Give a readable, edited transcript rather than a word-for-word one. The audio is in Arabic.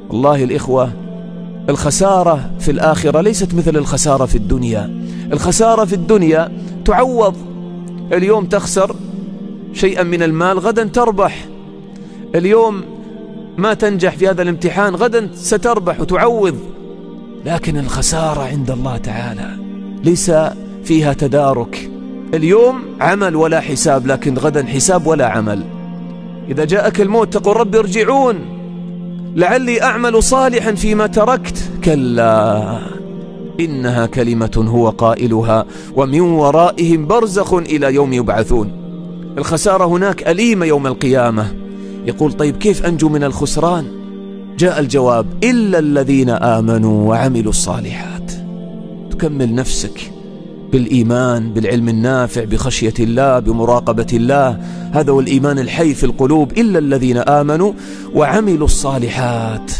والله الإخوة، الخسارة في الآخرة ليست مثل الخسارة في الدنيا. الخسارة في الدنيا تعوض، اليوم تخسر شيئا من المال، غدا تربح. اليوم ما تنجح في هذا الامتحان، غدا ستربح وتعوض. لكن الخسارة عند الله تعالى ليس فيها تدارك. اليوم عمل ولا حساب، لكن غدا حساب ولا عمل. إذا جاءك الموت تقول رب ارجعون لعلي أعمل صالحا فيما تركت. كلا إنها كلمة هو قائلها ومن ورائهم برزخ إلى يوم يبعثون. الخسارة هناك أليمة يوم القيامة. يقول طيب كيف أنجو من الخسران؟ جاء الجواب: إلا الذين آمنوا وعملوا الصالحات. تكمل نفسك بالإيمان، بالعلم النافع، بخشية الله، بمراقبة الله. هذا هو الإيمان الحي في القلوب. إلا الذين آمنوا وعملوا الصالحات.